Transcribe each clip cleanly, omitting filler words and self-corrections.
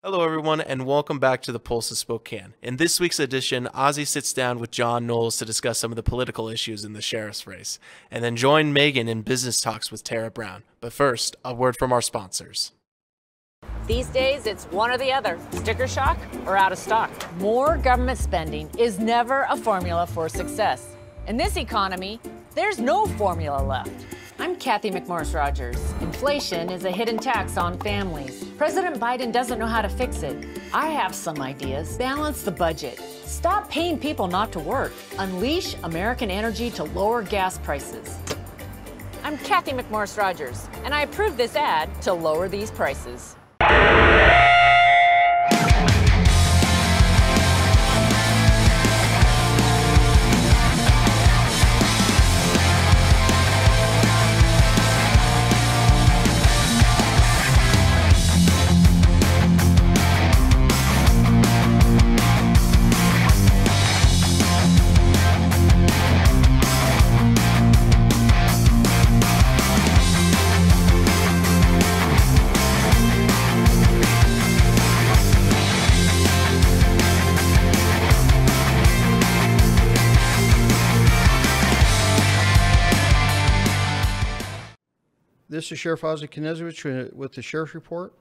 Hello, everyone, and welcome back to the Pulse of Spokane. In this week's edition, Ozzy sits down with John Knowles to discuss some of the political issues in the sheriff's race, and then join Megan in business talks with Tara Brown. But first, a word from our sponsors. These days, it's one or the other, sticker shock or out of stock. More government spending is never a formula for success. In this economy, there's no formula left. I'm Kathy McMorris Rogers. Inflation is a hidden tax on families. President Biden doesn't know how to fix it. I have some ideas. Balance the budget. Stop paying people not to work. Unleash American energy to lower gas prices. I'm Kathy McMorris Rogers, and I approve this ad to lower these prices. This is Sheriff Ozzy Knezowicz with the Sheriff's Report.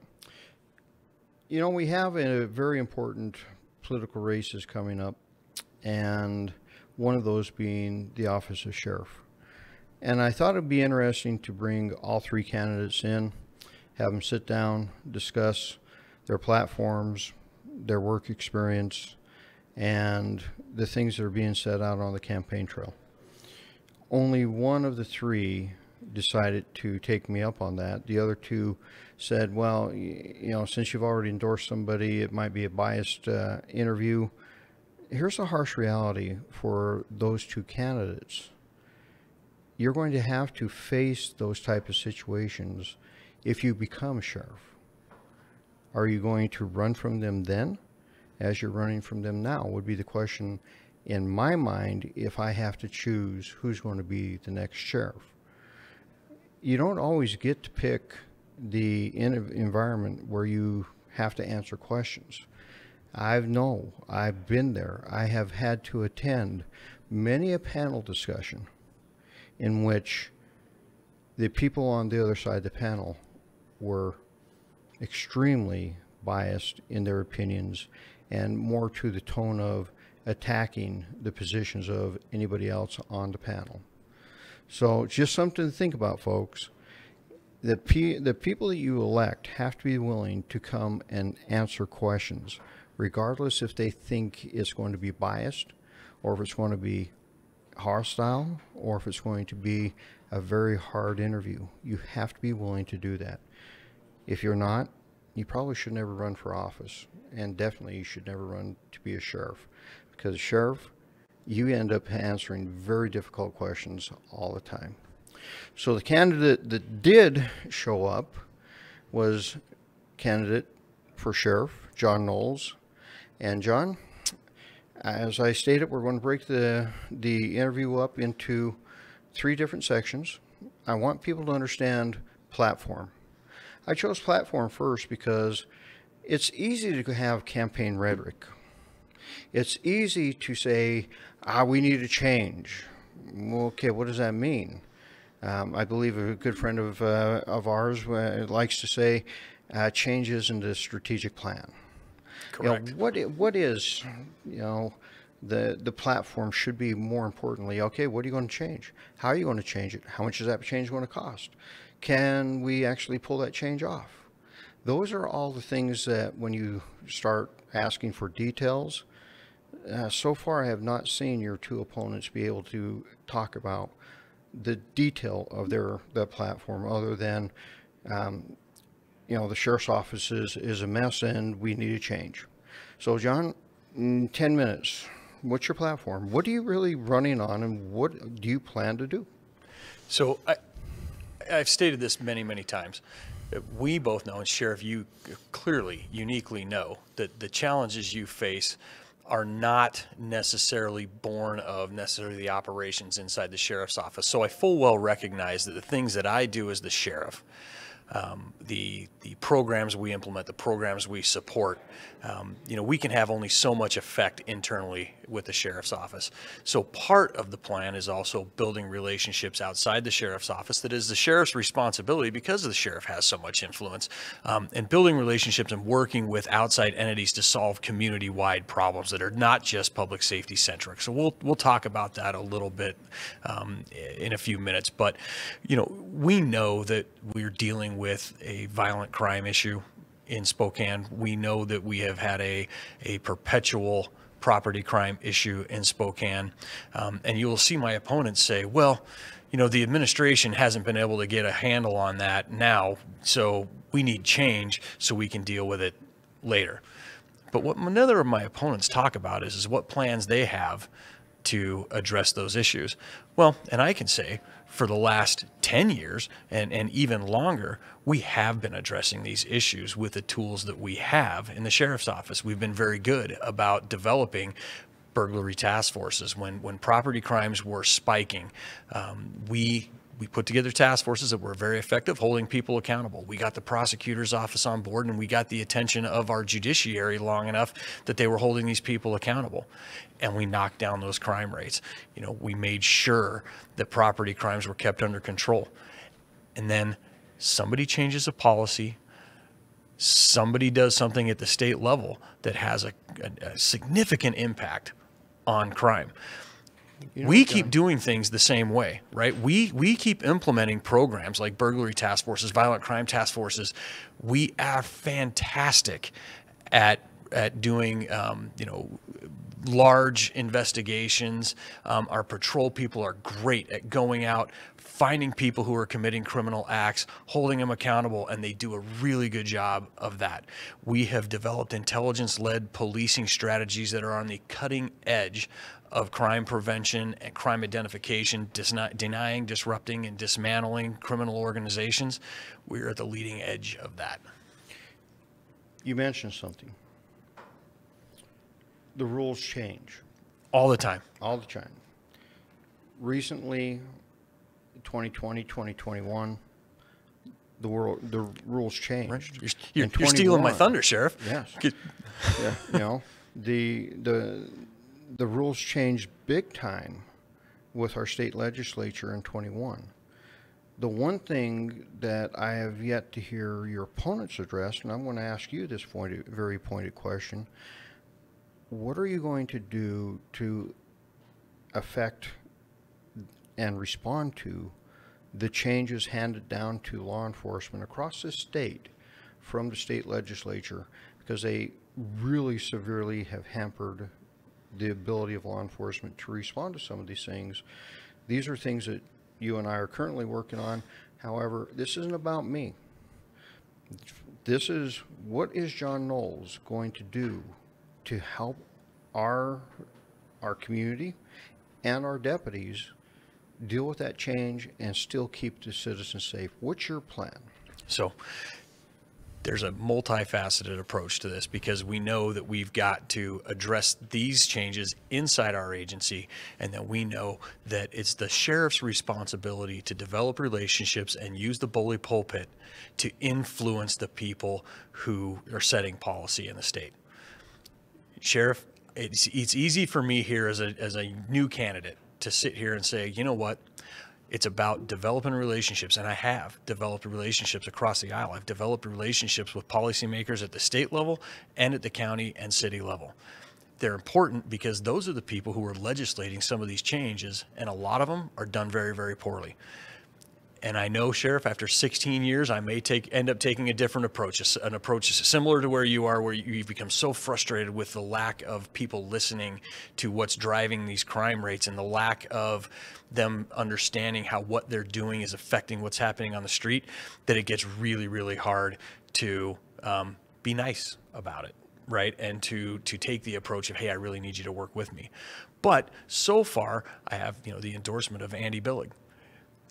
You know, we have a very important political races coming up, and one of those being the office of sheriff. And I thought it'd be interesting to bring all three candidates in, have them sit down, discuss their platforms, their work experience, and the things that are being set out on the campaign trail. Only one of the three decided to take me up on that. The other two said, well, you know, since you've already endorsed somebody, it might be a biased interview. Here's the harsh reality for those two candidates. You're going to have to face those type of situations if you become sheriff. Are you going to run from them then, as you're running from them now, would be the question in my mind if I have to choose who's going to be the next sheriff. You don't always get to pick the environment where you have to answer questions. I've been there. I have had to attend many a panel discussion in which the people on the other side of the panel were extremely biased in their opinions and more to the tone of attacking the positions of anybody else on the panel. So just something to think about, folks. The people that you elect have to be willing to come and answer questions, regardless if they think it's going to be biased, or if it's going to be hostile, or if it's going to be a very hard interview. You have to be willing to do that. If you're not, you probably should never run for office, and definitely you should never run to be a sheriff, because sheriff, you end up answering very difficult questions all the time. So the candidate that did show up was candidate for sheriff, John Knowles. And John, as I stated, we're going to break the interview up into three different sections. I want people to understand platform. I chose platform first because it's easy to have campaign rhetoric. It's easy to say, we need to change. Well, okay, what does that mean? I believe a good friend of ours likes to say, change isn't a strategic plan. Correct. You know, what is, you know, the platform should be more importantly, okay, what are you going to change? How are you going to change it? How much is that change going to cost? Can we actually pull that change off? Those are all the things that when you start asking for details, so far I have not seen your two opponents be able to talk about the detail of their platform other than, you know, the sheriff's office is a mess and we need a change. So John, in 10 minutes, what's your platform? What are you really running on and what do you plan to do? So I've stated this many, many times. We both know, and Sheriff, you clearly, uniquely know that the challenges you face are not necessarily born of necessarily the operations inside the sheriff's office. So I full well recognize that the things that I do as the sheriff the programs we implement, the programs we support, we can have only so much effect internally with the sheriff's office. So part of the plan is also building relationships outside the sheriff's office. That is the sheriff's responsibility because the sheriff has so much influence, and building relationships and working with outside entities to solve community-wide problems that are not just public safety centric. So we'll talk about that a little bit in a few minutes. But we know that we're dealing with a violent crime issue in Spokane. We know that we have had a perpetual property crime issue in Spokane. And you will see my opponents say, well, the administration hasn't been able to get a handle on that now, so we need change so we can deal with it later. But what another of my opponents talk about is what plans they have to address those issues. Well, and I can say for the last 10 years and even longer, we have been addressing these issues with the tools that we have in the sheriff's office. We've been very good about developing burglary task forces. When property crimes were spiking, we put together task forces that were very effective, holding people accountable. We got the prosecutor's office on board, and we got the attention of our judiciary long enough that they were holding these people accountable. And we knocked down those crime rates. We made sure that property crimes were kept under control. And then somebody changes a policy, somebody does something at the state level that has a significant impact on crime. We keep doing things the same way, right? We keep implementing programs like burglary task forces, violent crime task forces. We are fantastic at doing, large investigations. Our patrol people are great at going out, finding people who are committing criminal acts, holding them accountable, and they do a really good job of that. We have developed intelligence-led policing strategies that are on the cutting edge of crime prevention and crime identification, denying, disrupting, and dismantling criminal organizations. We're at the leading edge of that. You mentioned something. The rules change. All the time. All the time. Recently, 2020, 2021, the rules changed. Right. You're stealing my thunder, Sheriff. Yes. Yeah, the rules changed big time with our state legislature in 21. The one thing that I have yet to hear your opponents address, and I'm going to ask you this very pointed question, what are you going to do to affect and respond to the changes handed down to law enforcement across the state from the state legislature, because they really severely have hampered the ability of law enforcement to respond to some of these things. These are things that you and I are currently working on. However, this isn't about me. This is, what is John Knowles going to do to help our community and our deputies deal with that change and still keep the citizens safe? What's your plan? So there's a multifaceted approach to this, because we know that we've got to address these changes inside our agency, and that we know that it's the sheriff's responsibility to develop relationships and use the bully pulpit to influence the people who are setting policy in the state. Sheriff, it's easy for me here as a new candidate to sit here and say, you know what? It's about developing relationships, and I have developed relationships across the aisle. I've developed relationships with policymakers at the state level and at the county and city level. They're important because those are the people who are legislating some of these changes, and a lot of them are done very, very poorly. And I know, Sheriff, after 16 years, I may end up taking a different approach, an approach similar to where you are, where you've become so frustrated with the lack of people listening to what's driving these crime rates and the lack of them understanding how what they're doing is affecting what's happening on the street, that it gets really, really hard to be nice about it, right? And to take the approach of, hey, I really need you to work with me. But so far, I have the endorsement of Andy Billig.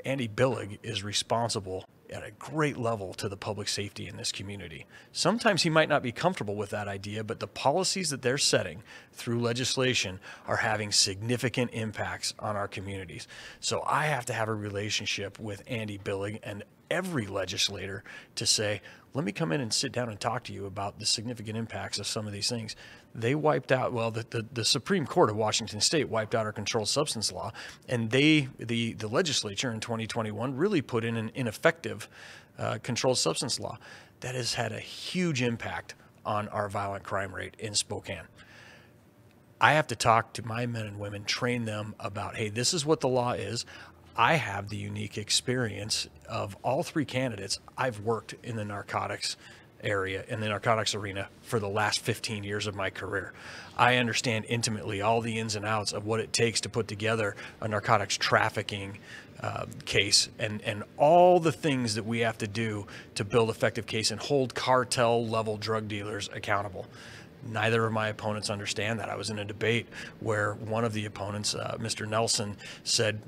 Andy Billig is responsible at a great level to the public safety in this community. Sometimes he might not be comfortable with that idea, but the policies that they're setting through legislation are having significant impacts on our communities. So I have to have a relationship with Andy Billig, and every legislator to say, let me come in and sit down and talk to you about the significant impacts of some of these things. They wiped out, well, the Supreme Court of Washington State wiped out our controlled substance law, and the legislature in 2021 really put in an ineffective controlled substance law that has had a huge impact on our violent crime rate in Spokane. I have to talk to my men and women, train them about, hey, this is what the law is. I have the unique experience of all three candidates. I've worked in the narcotics area, in the narcotics arena, for the last 15 years of my career. I understand intimately all the ins and outs of what it takes to put together a narcotics trafficking case, and all the things that we have to do to build effective case and hold cartel level drug dealers accountable. Neither of my opponents understand that. I was in a debate where one of the opponents, Mr. Nelson, said,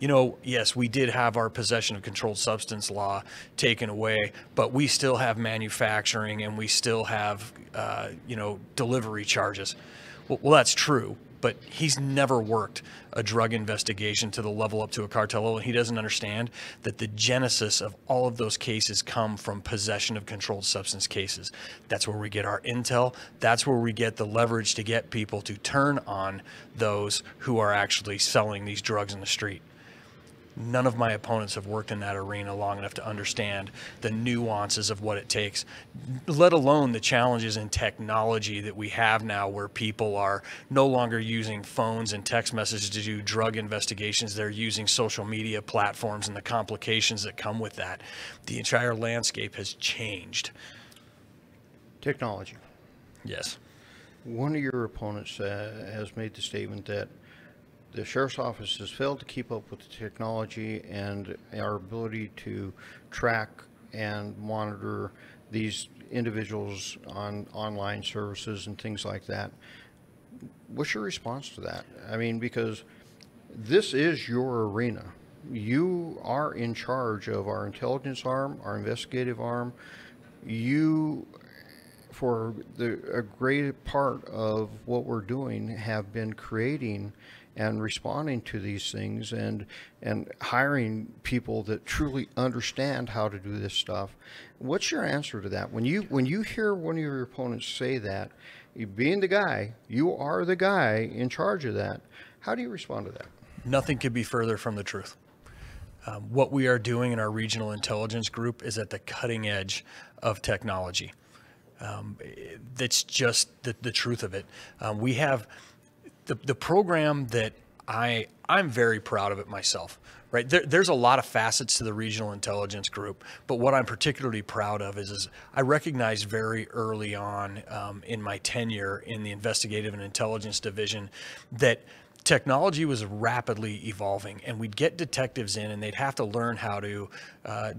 you know, yes, we did have our possession of controlled substance law taken away, but we still have manufacturing and we still have, you know, delivery charges. Well, that's true, but he's never worked a drug investigation to the level up to a cartel level, and he doesn't understand that the genesis of all of those cases come from possession of controlled substance cases. That's where we get our intel. That's where we get the leverage to get people to turn on those who are actually selling these drugs in the street. None of my opponents have worked in that arena long enough to understand the nuances of what it takes, let alone the challenges in technology that we have now, where people are no longer using phones and text messages to do drug investigations. They're using social media platforms and the complications that come with that. The entire landscape has changed. Technology. Yes. One of your opponents has made the statement that the Sheriff's Office has failed to keep up with the technology and our ability to track and monitor these individuals on online services and things like that. What's your response to that? I mean, because this is your arena. You are in charge of our intelligence arm, our investigative arm. You, for a great part of what we're doing, have been creating and responding to these things and hiring people that truly understand how to do this stuff. What's your answer to that? When you hear one of your opponents say that, you being the guy, you are the guy in charge of that, how do you respond to that? Nothing could be further from the truth. What we are doing in our regional intelligence group is at the cutting edge of technology. That's just the truth of it. We have the program that I'm very proud of it myself, right? There's a lot of facets to the regional intelligence group, but what I'm particularly proud of is I recognized very early on in my tenure in the investigative and intelligence division that technology was rapidly evolving, and we'd get detectives in and they'd have to learn how to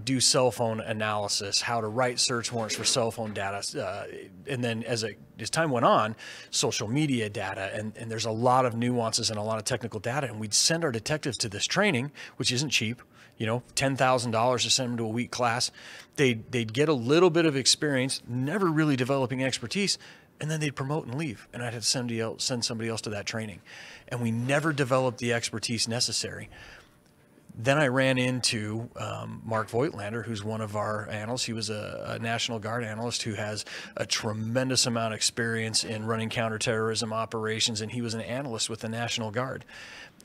do cell phone analysis, how to write search warrants for cell phone data, and then as time went on, social media data, and there's a lot of nuances and a lot of technical data, and we'd send our detectives to this training, which isn't cheap, you know, $10,000 to send them to a week class. They'd get a little bit of experience, never really developing expertise, and then they'd promote and leave, and I'd have to send somebody else to that training. And we never developed the expertise necessary. Then I ran into Mark Voigtlander, who's one of our analysts. He was a National Guard analyst who has a tremendous amount of experience in running counterterrorism operations, and he was an analyst with the National Guard.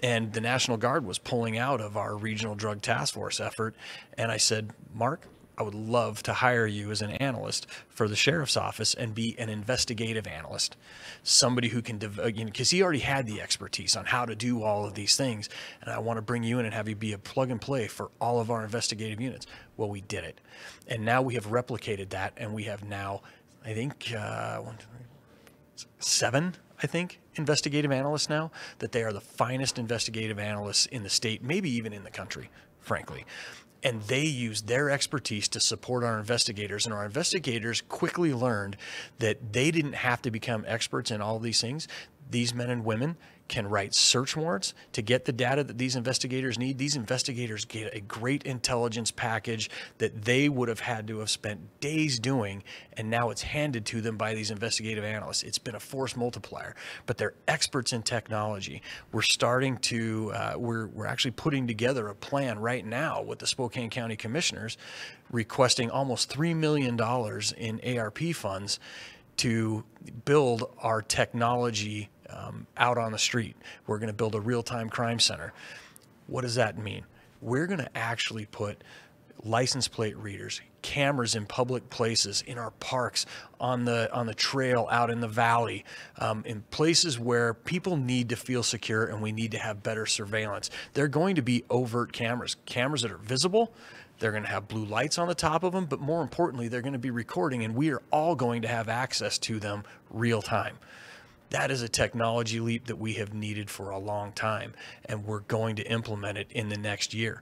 And the National Guard was pulling out of our regional drug task force effort. And I said, Mark, I would love to hire you as an analyst for the sheriff's office and be an investigative analyst, somebody who can, because he already had the expertise on how to do all of these things. And I want to bring you in and have you be a plug and play for all of our investigative units. Well, we did it. And now we have replicated that. And we have now, I think, 7, investigative analysts now, that they are the finest investigative analysts in the state, maybe even in the country, frankly. And they use their expertise to support our investigators. And our investigators quickly learned that they didn't have to become experts in all of these things. These men and women can write search warrants to get the data that these investigators need. These investigators get a great intelligence package that they would have had to have spent days doing, and now it's handed to them by these investigative analysts. It's been a force multiplier, but they're experts in technology. We're starting to, we're actually putting together a plan right now with the Spokane County Commissioners, requesting almost $3 million in ARP funds to build our technology out on the street. We're going to build a real-time crime center. What does that mean? We're going to actually put license plate readers, cameras in public places, in our parks, on the trail out in the valley, in places where people need to feel secure and we need to have better surveillance. They're going to be overt cameras that are visible. They're going to have blue lights on the top of them, but more importantly, they're going to be recording, and we are all going to have access to them real time. That is a technology leap that we have needed for a long time, and we're going to implement it in the next year.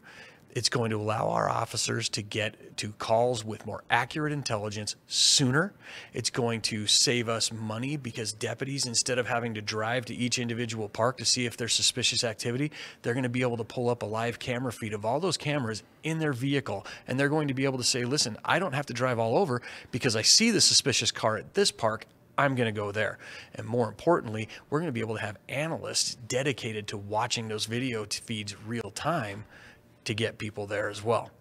It's going to allow our officers to get to calls with more accurate intelligence sooner. It's going to save us money because deputies, instead of having to drive to each individual park to see if there's suspicious activity, they're going to be able to pull up a live camera feed of all those cameras in their vehicle. And they're going to be able to say, listen, I don't have to drive all over because I see the suspicious car at this park. I'm going to go there. And more importantly, we're going to be able to have analysts dedicated to watching those video feeds real time to get people there as well.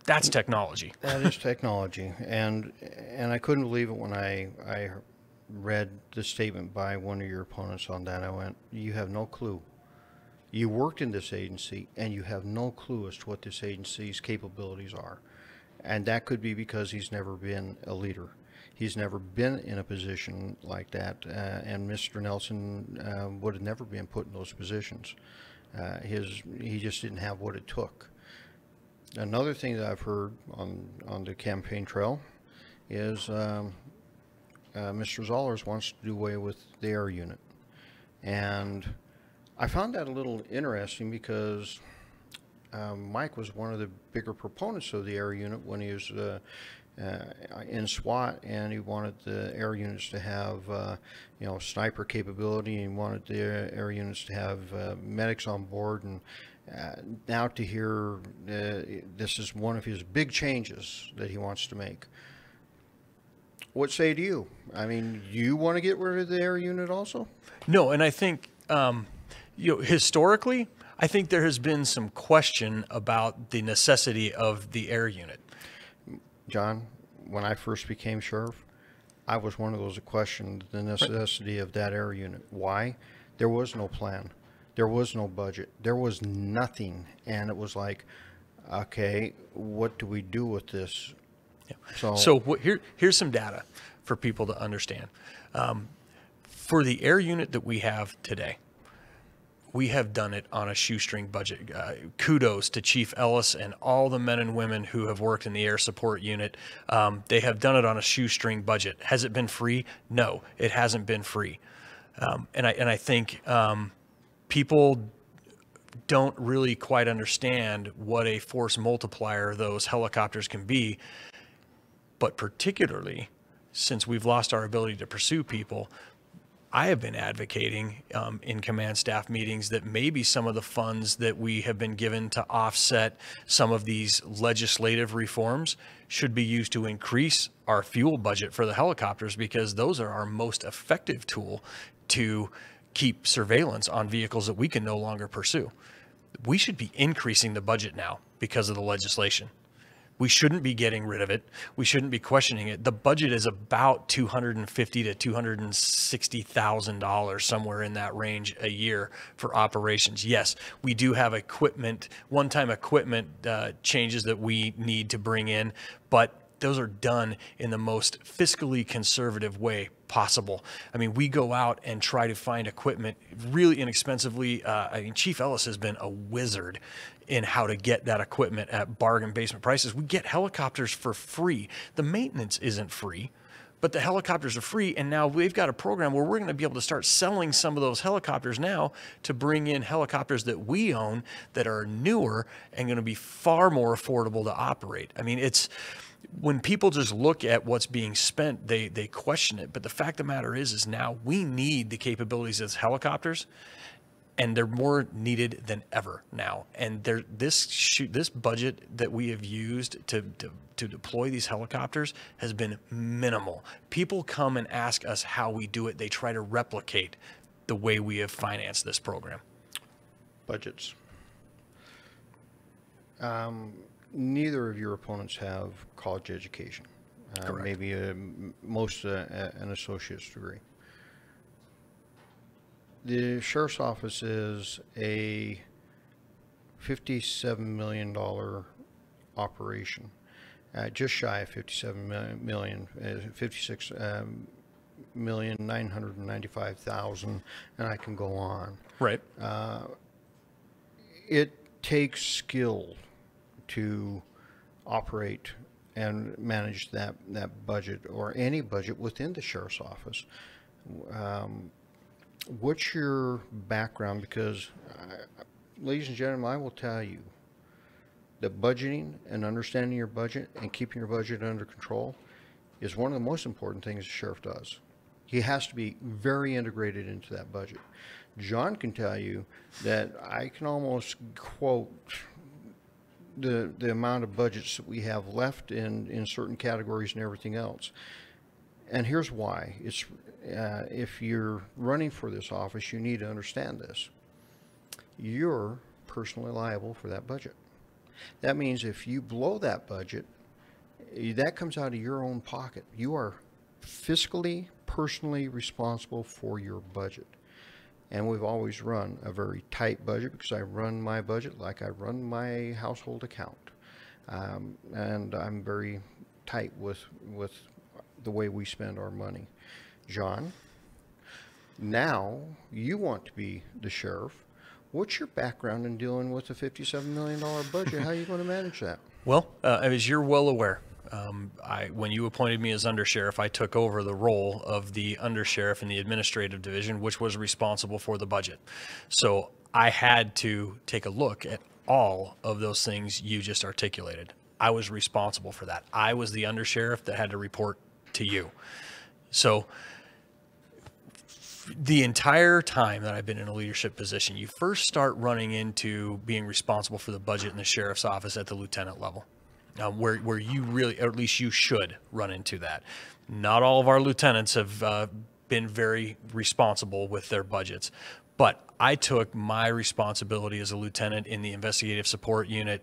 That's technology. That is technology. And I couldn't believe it when I read the statement by one of your opponents on that. I went, you have no clue. You worked in this agency and you have no clue as to what this agency's capabilities are. And that could be because he's never been a leader. He's never been in a position like that, and Mr. Nelson would have never been put in those positions. He just didn't have what it took. Another thing that I've heard on the campaign trail is Mr. Zollers wants to do away with the air unit. And I found that a little interesting because Mike was one of the bigger proponents of the air unit when he was in SWAT, and he wanted the air units to have sniper capability, and he wanted the air units to have medics on board. And now to hear this is one of his big changes that he wants to make. What say to you? I mean, you want to get rid of the air unit also? No, and I think historically, I think there has been some question about the necessity of the air unit. John, when I first became sheriff, I was one of those that questioned the necessity of that air unit. Why? There was no plan. There was no budget. There was nothing. And it was like, okay, what do we do with this? Yeah. So here's some data for people to understand. For the air unit that we have today, we have done it on a shoestring budget. Kudos to Chief Ellis and all the men and women who have worked in the air support unit. They have done it on a shoestring budget. Has it been free? No, it hasn't been free. And I think people don't really quite understand what a force multiplier those helicopters can be. But particularly since we've lost our ability to pursue people, I have been advocating in command staff meetings that maybe some of the funds that we have been given to offset some of these legislative reforms should be used to increase our fuel budget for the helicopters, because those are our most effective tool to keep surveillance on vehicles that we can no longer pursue. We should be increasing the budget now because of the legislation. We shouldn't be getting rid of it. We shouldn't be questioning it. The budget is about $250,000 to $260,000, somewhere in that range a year for operations. Yes, we do have equipment, one-time equipment changes that we need to bring in, but those are done in the most fiscally conservative way possible. I mean, we go out and try to find equipment really inexpensively. I mean, Chief Ellis has been a wizard in how to get that equipment at bargain basement prices. We get helicopters for free. The maintenance isn't free, but the helicopters are free. And now we've got a program where we're going to be able to start selling some of those helicopters now to bring in helicopters that we own that are newer and going to be far more affordable to operate. I mean, when people just look at what's being spent, they question it. But the fact of the matter is now we need the capabilities as helicopters, and they're more needed than ever now. And this budget that we have used to deploy these helicopters has been minimal. People come and ask us how we do it. They try to replicate the way we have financed this program. Budgets. Neither of your opponents have college education. Correct. Maybe most an associate's degree. The sheriff's office is a $57 million operation, just shy of 56,995,000, and I can go on. Right. It takes skill to operate and manage that budget, or any budget within the sheriff's office. What's your background? Because, ladies and gentlemen, I will tell you that budgeting and understanding your budget and keeping your budget under control is one of the most important things the sheriff does. He has to be very integrated into that budget. John can tell you that I can almost quote the amount of budgets that we have left in certain categories and everything else. And here's why. It's if you're running for this office, you need to understand this. You're personally liable for that budget. That means if you blow that budget, that comes out of your own pocket. You are fiscally, personally responsible for your budget. And we've always run a very tight budget, because I run my budget like I run my household account. And I'm very tight with the way we spend our money. John, now you want to be the sheriff. What's your background in dealing with a $57 million budget? How are you going to manage that? Well, as you're well aware, when you appointed me as undersheriff, I took over the role of the undersheriff in the administrative division, which was responsible for the budget. So I had to take a look at all of those things you just articulated. I was responsible for that. I was the undersheriff that had to report to you. So the entire time that I've been in a leadership position, you first start running into being responsible for the budget in the sheriff's office at the lieutenant level, where you really, or at least you should run into that. Not all of our lieutenants have been very responsible with their budgets, but I took my responsibility as a lieutenant in the investigative support unit,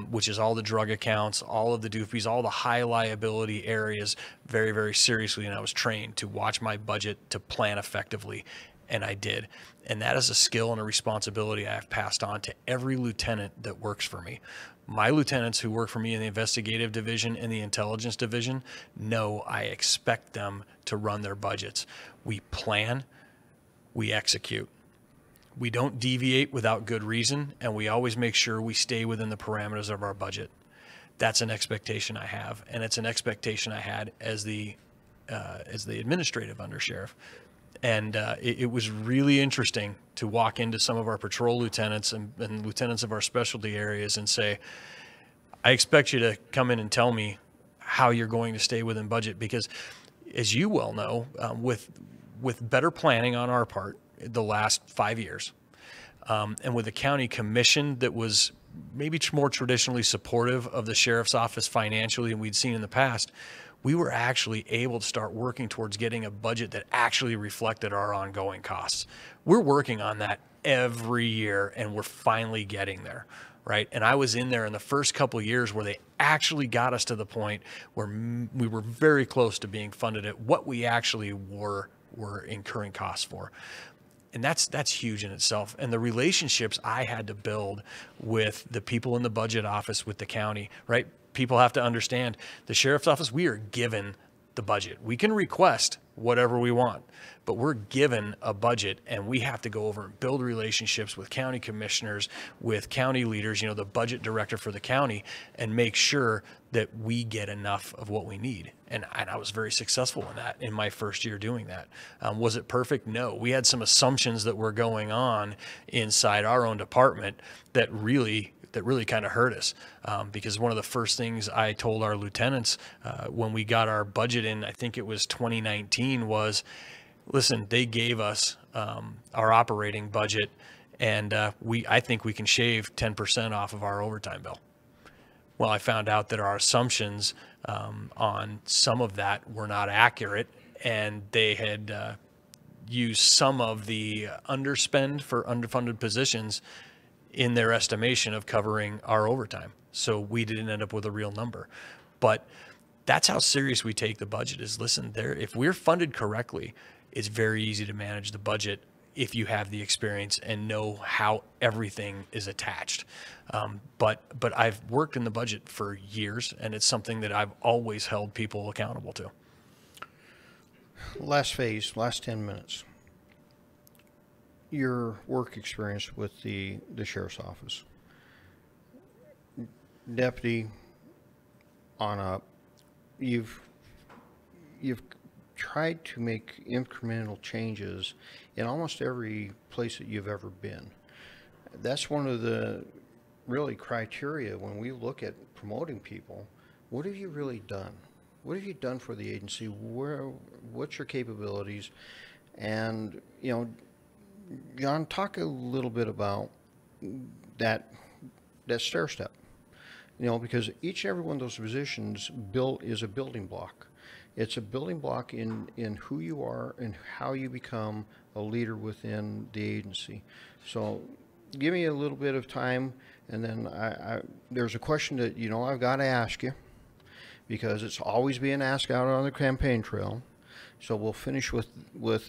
which is all the drug accounts, all of the doofies, all the high liability areas, very, very seriously. And I was trained to watch my budget, to plan effectively, and I did. And that is a skill and a responsibility I have passed on to every lieutenant that works for me. My lieutenants who work for me in the investigative division and the intelligence division know I expect them to run their budgets. We plan, we execute. We don't deviate without good reason, and we always make sure we stay within the parameters of our budget. That's an expectation I have, and it's an expectation I had as the administrative undersheriff. And it was really interesting to walk into some of our patrol lieutenants and lieutenants of our specialty areas and say, I expect you to come in and tell me how you're going to stay within budget, because as you well know, with better planning on our part the last 5 years, and with a county commission that was maybe more traditionally supportive of the sheriff's office financially than we'd seen in the past, we were actually able to start working towards getting a budget that actually reflected our ongoing costs. We're working on that every year, and we're finally getting there, right? And I was in there in the first couple of years where they actually got us to the point where we were very close to being funded at what we actually were incurring costs for. And that's huge in itself. And the relationships I had to build with the people in the budget office, with the county, right? People have to understand the sheriff's office, we are given the budget. We can request whatever we want. But we're given a budget, and we have to go over and build relationships with county commissioners, with county leaders, you know, the budget director for the county, and make sure that we get enough of what we need. And I was very successful in that in my first year doing that. Was it perfect? No. We had some assumptions that were going on inside our own department that really kind of hurt us, because one of the first things I told our lieutenants when we got our budget in, I think it was 2019, was, listen, they gave us our operating budget, and I think we can shave 10% off of our overtime bill. Well, I found out that our assumptions on some of that were not accurate, and they had used some of the underspend for underfunded positions in their estimation of covering our overtime. So we didn't end up with a real number. But that's how serious we take the budget is, listen, if we're funded correctly, it's very easy to manage the budget if you have the experience and know how everything is attached. But I've worked in the budget for years, and it's something that I've always held people accountable to. Last phase, last 10 minutes. Your work experience with the sheriff's office. Deputy on up, you've tried to make incremental changes in almost every place that you've ever been. That's one of the really criteria when we look at promoting people. What have you really done? What have you done for the agency? What's your capabilities? And, you know, John, talk a little bit about that stair step, you know, because each and every one of those positions is a building block. It's a building block in who you are and how you become a leader within the agency. So give me a little bit of time, and then there's a question that, you know, I've got to ask you, because it's always being asked out on the campaign trail. So we'll finish with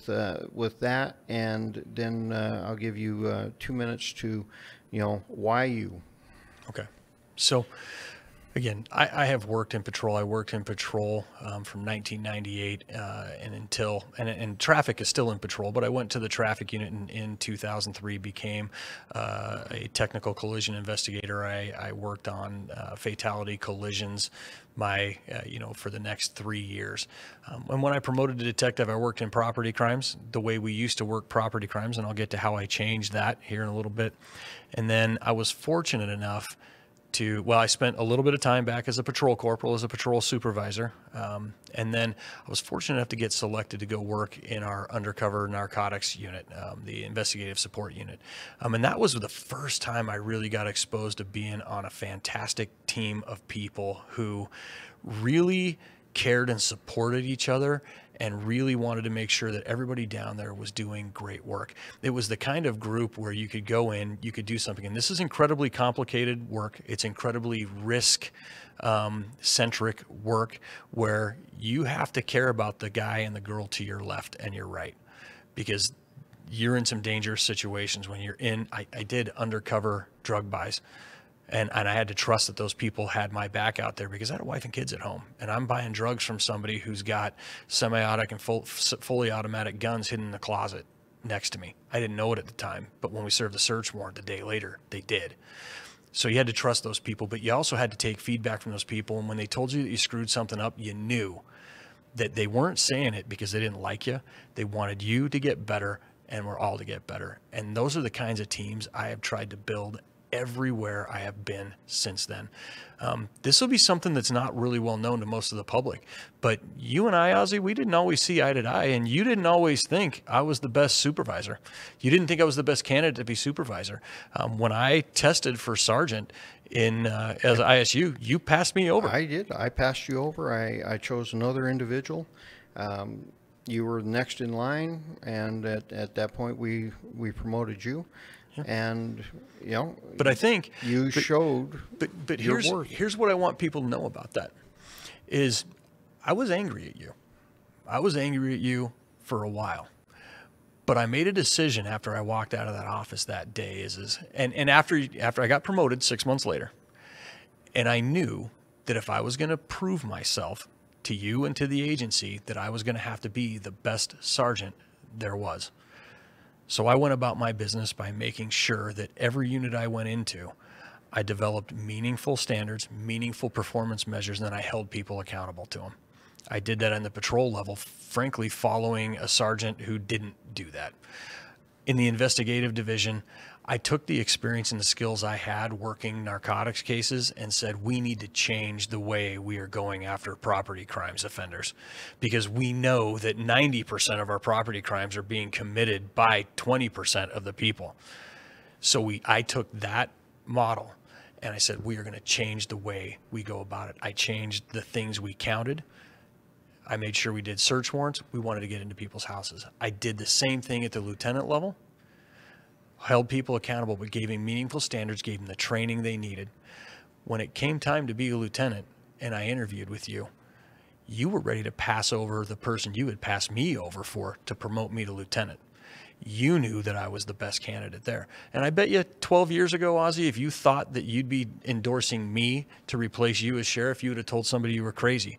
that, and then I'll give you 2 minutes to, you know, why you. Okay. So, again, I have worked in patrol. I worked in patrol from 1998 and traffic is still in patrol, but I went to the traffic unit in 2003, became a technical collision investigator. I worked on fatality collisions for the next 3 years. And when I promoted to detective, I worked in property crimes, the way we used to work property crimes, and I'll get to how I changed that here in a little bit. And then I was fortunate enough I spent a little bit of time back as a patrol corporal, as a patrol supervisor. And then I was fortunate enough to get selected to go work in our undercover narcotics unit, the investigative support unit. And that was the first time I really got exposed to being on a fantastic team of people who really cared and supported each other and really wanted to make sure that everybody down there was doing great work. It was the kind of group where you could go in, you could do something. And this is incredibly complicated work. It's incredibly risk-centric work where you have to care about the guy and the girl to your left and your right, because you're in some dangerous situations when you're in. I did undercover drug buys. And I had to trust that those people had my back out there, because I had a wife and kids at home, and I'm buying drugs from somebody who's got semi-automatic and fully automatic guns hidden in the closet next to me. I didn't know it at the time, but when we served the search warrant the day later, they did. So you had to trust those people, but you also had to take feedback from those people. And when they told you that you screwed something up, you knew that they weren't saying it because they didn't like you. They wanted you to get better, and we're all to get better. And those are the kinds of teams I have tried to build everywhere I have been since then. This will be something that's not really well known to most of the public, but you and I, Ozzy, we didn't always see eye to eye, and you didn't always think I was the best supervisor. You didn't think I was the best candidate to be supervisor. When I tested for sergeant as ISU, you passed me over. I did. I passed you over. I chose another individual. You were next in line, and at that point we promoted you. Yeah. And, you know, but I think you showed but your worth. Here's what I want people to know about that is I was angry at you. I was angry at you for a while, but I made a decision after I walked out of that office that day and after I got promoted 6 months later, and I knew that if I was going to prove myself to you and to the agency that I was going to have to be the best sergeant there was. So I went about my business by making sure that every unit I went into, I developed meaningful standards, meaningful performance measures, and then I held people accountable to them. I did that on the patrol level, frankly, following a sergeant who didn't do that. In the investigative division, I took the experience and the skills I had working narcotics cases and said, we need to change the way we are going after property crimes offenders, because we know that 90% of our property crimes are being committed by 20% of the people. So I took that model and I said, we are going to change the way we go about it. I changed the things we counted. I made sure we did search warrants. We wanted to get into people's houses. I did the same thing at the lieutenant level. Held people accountable, but gave them meaningful standards, gave them the training they needed. When it came time to be a lieutenant and I interviewed with you, you were ready to pass over the person you had passed me over for to promote me to lieutenant. You knew that I was the best candidate there. And I bet you 12 years ago, Ozzy, if you thought that you'd be endorsing me to replace you as sheriff, you would have told somebody you were crazy.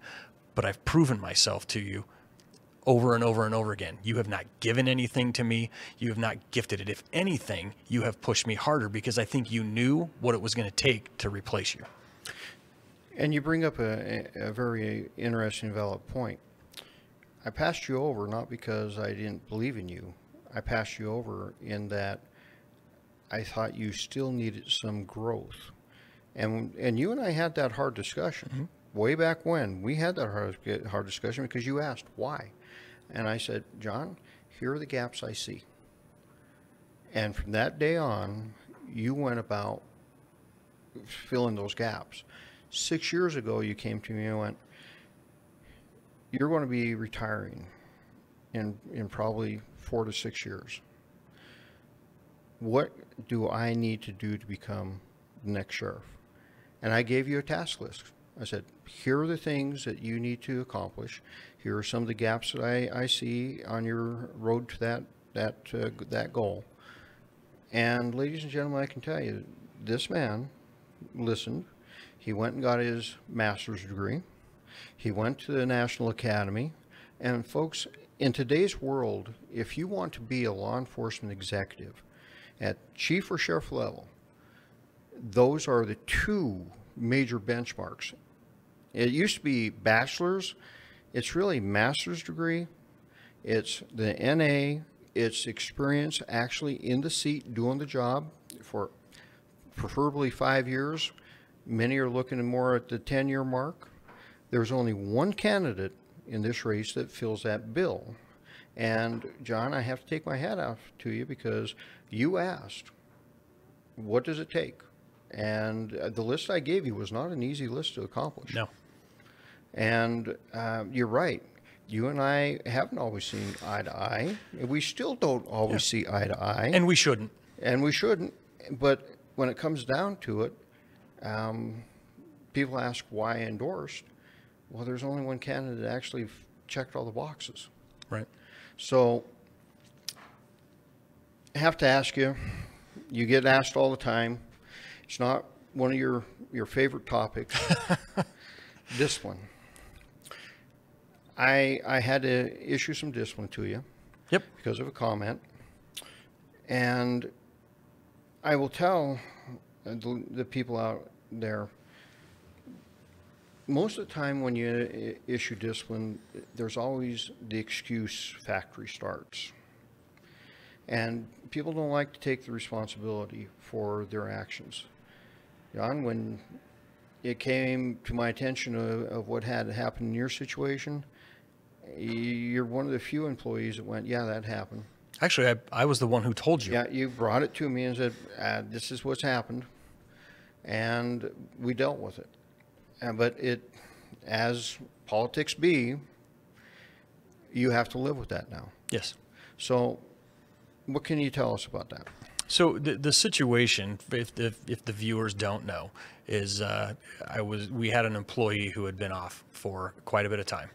But I've proven myself to you over and over and over again. You have not given anything to me. You have not gifted it. If anything, you have pushed me harder because I think you knew what it was going to take to replace you. And you bring up a very interesting, valid point. I passed you over not because I didn't believe in you. I passed you over in that I thought you still needed some growth. And you and I had that hard discussion. Mm-hmm. Way back when, we had that hard discussion because you asked why. And I said, John, here are the gaps I see. And from that day on, you went about filling those gaps. 6 years ago, you came to me and went, you're going to be retiring in probably 4 to 6 years. What do I need to do to become the next sheriff? And I gave you a task list. I said, here are the things that you need to accomplish. Here are some of the gaps that I see on your road to that goal. And ladies and gentlemen, I can tell you, this man listened. He went and got his master's degree. He went to the National Academy. And folks, in today's world, if you want to be a law enforcement executive at chief or sheriff level, those are the two major benchmarks. It used to be bachelor's. It's really master's degree. It's the NA. It's experience actually in the seat doing the job for preferably 5 years. Many are looking more at the 10-year mark. There's only one candidate in this race that fills that bill. And John, I have to take my hat off to you because you asked, what does it take? And the list I gave you was not an easy list to accomplish. No. And you're right. You and I haven't always seen eye to eye. We still don't always see eye to eye. And we shouldn't. And we shouldn't. But when it comes down to it, people ask why I endorsed. Well, there's only one candidate that actually checked all the boxes. Right. So I have to ask you, you get asked all the time. It's not one of your favorite topics. Discipline. I had to issue some discipline to you. Yep. Because of a comment. And I will tell the people out there, most of the time when you issue discipline, there's always the excuse factory starts. And people don't like to take the responsibility for their actions. John, when it came to my attention of what had happened in your situation, you're one of the few employees that went, yeah, that happened. Actually, I was the one who told you. Yeah, you brought it to me and said, this is what's happened. And we dealt with it. But it, as politics be, you have to live with that now. Yes. So what can you tell us about that? So the situation, if the viewers don't know, is we had an employee who had been off for quite a bit of time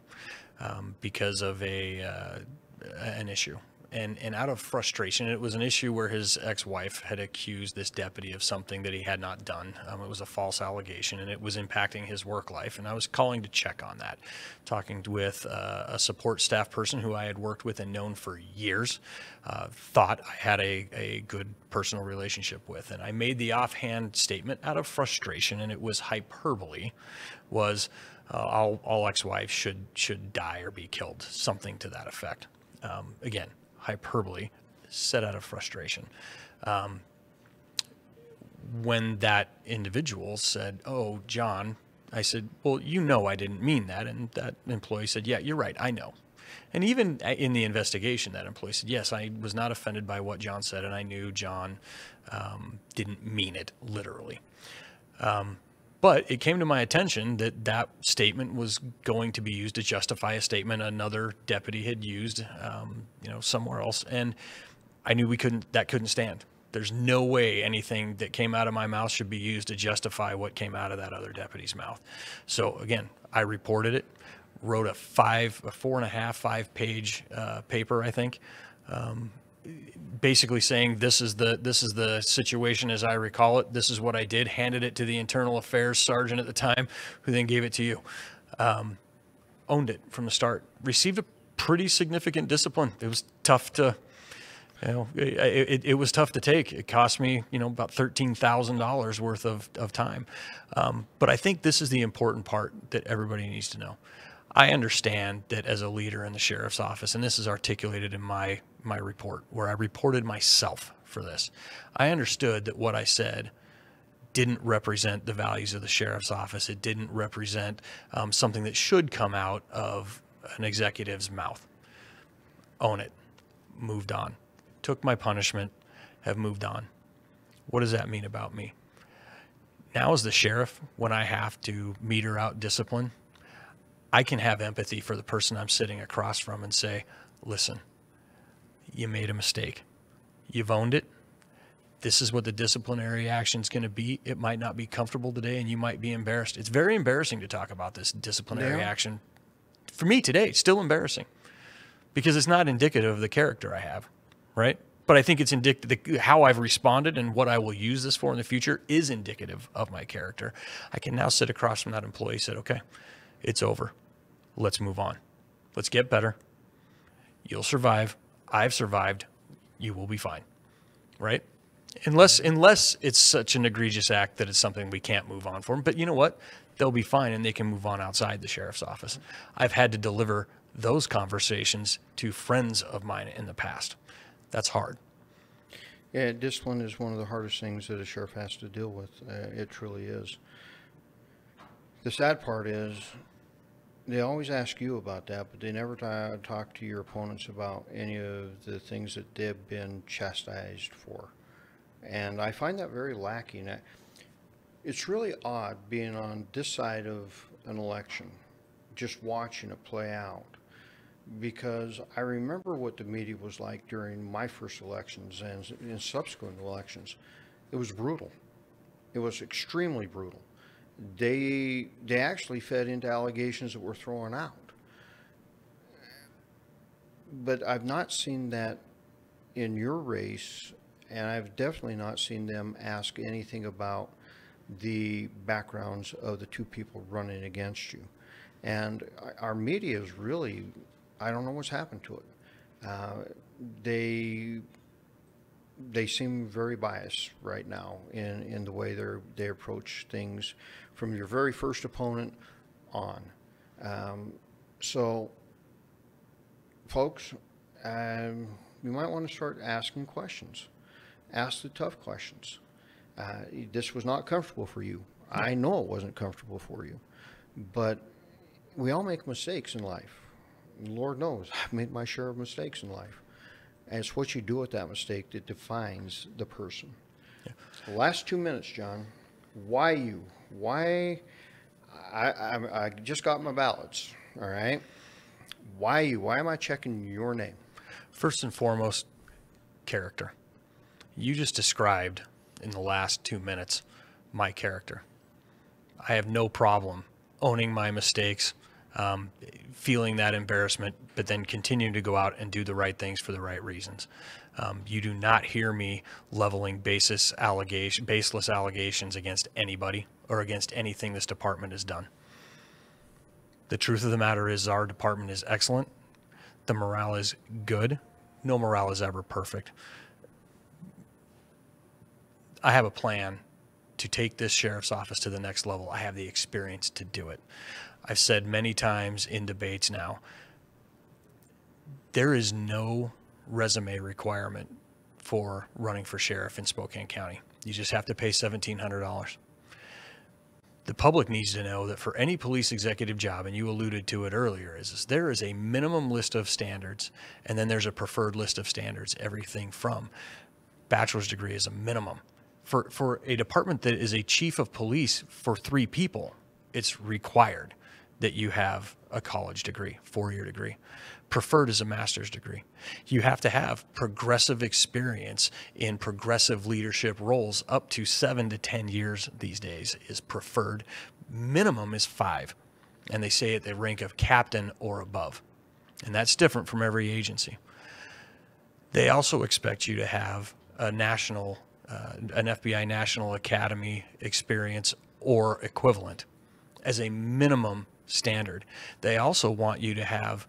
because of an issue. and out of frustration. It was an issue where his ex-wife had accused this deputy of something that he had not done. It was a false allegation, and it was impacting his work life. And I was calling to check on that, talking with a support staff person who I had worked with and known for years, thought I had a good personal relationship with. And I made the offhand statement out of frustration, and it was hyperbole, was all ex-wives should die or be killed, something to that effect. Again, hyperbole, said out of frustration. When that individual said, "Oh, John," I said, "Well, you know I didn't mean that." And that employee said, "Yeah, you're right, I know." And even in the investigation, that employee said, "Yes, I was not offended by what John said, and I knew John didn't mean it literally." But it came to my attention that that statement was going to be used to justify a statement another deputy had used, somewhere else. And I knew that couldn't stand. There's no way anything that came out of my mouth should be used to justify what came out of that other deputy's mouth. So again, I reported it, wrote a 4.5-5-page paper, I think, basically saying this is the situation as I recall it. This is what I did. Handed it to the internal affairs sergeant at the time, who then gave it to you. Owned it from the start. Received a pretty significant discipline. It was tough to, it was tough to take. It cost me, about $13,000 worth of time. But I think this is the important part that everybody needs to know. I understand that as a leader in the sheriff's office, and this is articulated in my report, where I reported myself for this. I understood that what I said didn't represent the values of the sheriff's office. It didn't represent something that should come out of an executive's mouth. Own it. Moved on. Took my punishment. Have moved on. What does that mean about me? Now as the sheriff, when I have to meter out discipline, I can have empathy for the person I'm sitting across from and say, "Listen, you made a mistake. You've owned it. This is what the disciplinary action is going to be. It might not be comfortable today, and you might be embarrassed." It's very embarrassing to talk about this disciplinary action. For me today, it's still embarrassing because it's not indicative of the character I have, right? But I think it's indicative. How I've responded and what I will use this for in the future is indicative of my character. I can now sit across from that employee and say, "Okay, it's over. Let's move on. Let's get better. You'll survive. I've survived. You will be fine." Right? Unless it's such an egregious act that it's something we can't move on from. But you know what? They'll be fine and they can move on outside the sheriff's office. I've had to deliver those conversations to friends of mine in the past. That's hard. Yeah, discipline is one of the hardest things that a sheriff has to deal with. It truly is. The sad part is they always ask you about that, but they never talk to your opponents about any of the things that they've been chastised for. And I find that very lacking. It's really odd being on this side of an election, just watching it play out, because I remember what the media was like during my first elections and in subsequent elections. It was brutal. It was extremely brutal. They actually fed into allegations that were thrown out. But I've not seen that in your race, and I've definitely not seen them ask anything about the backgrounds of the two people running against you. And our media is really, I don't know what's happened to it. They seem very biased right now in the way they approach things from your very first opponent on. So, folks, you might want to start asking questions. Ask the tough questions. This was not comfortable for you. I know it wasn't comfortable for you, but we all make mistakes in life. Lord knows I've made my share of mistakes in life. And it's what you do with that mistake that defines the person. Yeah. The last 2 minutes, John. Why you? Why? I just got my ballots, all right? Why you? Why am I checking your name? First and foremost, character. You just described in the last 2 minutes my character. I have no problem owning my mistakes, feeling that embarrassment, but then continuing to go out and do the right things for the right reasons. You do not hear me leveling baseless allegations against anybody or against anything this department has done. The truth of the matter is our department is excellent. The morale is good. No morale is ever perfect. I have a plan to take this sheriff's office to the next level. I have the experience to do it. I've said many times in debates now, there is no resume requirement for running for sheriff in Spokane County. You just have to pay $1,700. The public needs to know that for any police executive job, and you alluded to it earlier, is there is a minimum list of standards, and then there's a preferred list of standards. Everything from bachelor's degree is a minimum. For a department that is a chief of police for 3 people, it's required that you have a college degree, 4-year degree. Preferred is a master's degree. You have to have progressive experience in progressive leadership roles. Up to 7 to 10 years these days is preferred. Minimum is 5. And they say at the rank of captain or above. And that's different from every agency. They also expect you to have a national, an FBI National Academy experience or equivalent as a minimum standard. They also want you to have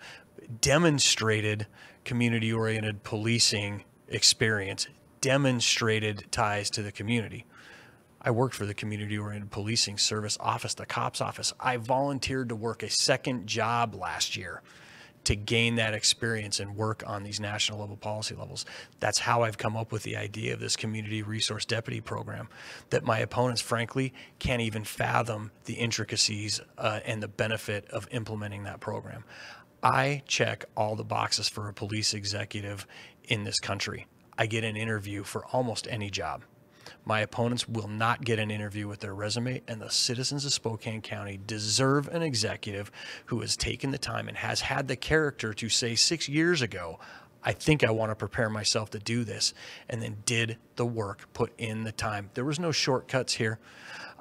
demonstrated community-oriented policing experience, demonstrated ties to the community. I worked for the Community-Oriented Policing Service office, the COPS office. I volunteered to work a second job last year to gain that experience and work on these national level policy levels. That's how I've come up with the idea of this Community Resource Deputy program that my opponents, frankly, can't even fathom the intricacies and the benefit of implementing that program. I check all the boxes for a police executive in this country. I get an interview for almost any job. My opponents will not get an interview with their resume, and the citizens of Spokane County deserve an executive who has taken the time and has had the character to say 6 years ago, I think I want to prepare myself to do this, and then did the work, put in the time. There was no shortcuts here.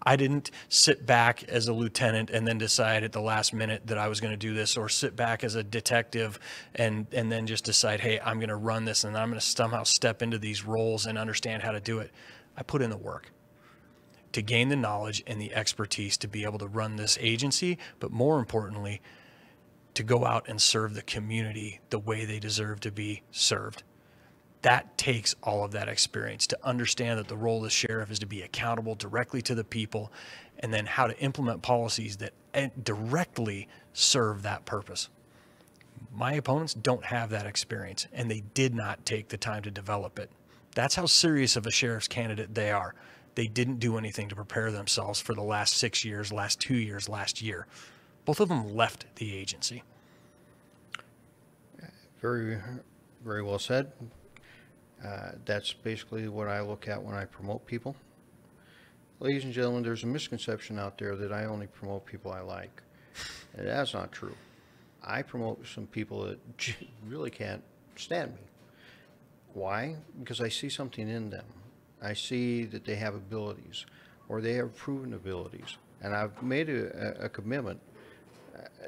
I didn't sit back as a lieutenant and then decide at the last minute that I was going to do this, or sit back as a detective and then just decide, hey, I'm going to run this and I'm going to somehow step into these roles and understand how to do it. I put in the work to gain the knowledge and the expertise to be able to run this agency, but more importantly, to go out and serve the community the way they deserve to be served. That takes all of that experience to understand that the role of the sheriff is to be accountable directly to the people, and then how to implement policies that directly serve that purpose. My opponents don't have that experience, and they did not take the time to develop it. That's how serious of a sheriff's candidate they are. They didn't do anything to prepare themselves for the last 6 years, last 2 years, last year. Both of them left the agency. Very, very well said. That's basically what I look at when I promote people. Ladies and gentlemen, there's a misconception out there that I only promote people I like. And that's not true. I promote some people that really can't stand me. Why? Because I see something in them. I see that they have abilities, or they have proven abilities. And I've made a commitment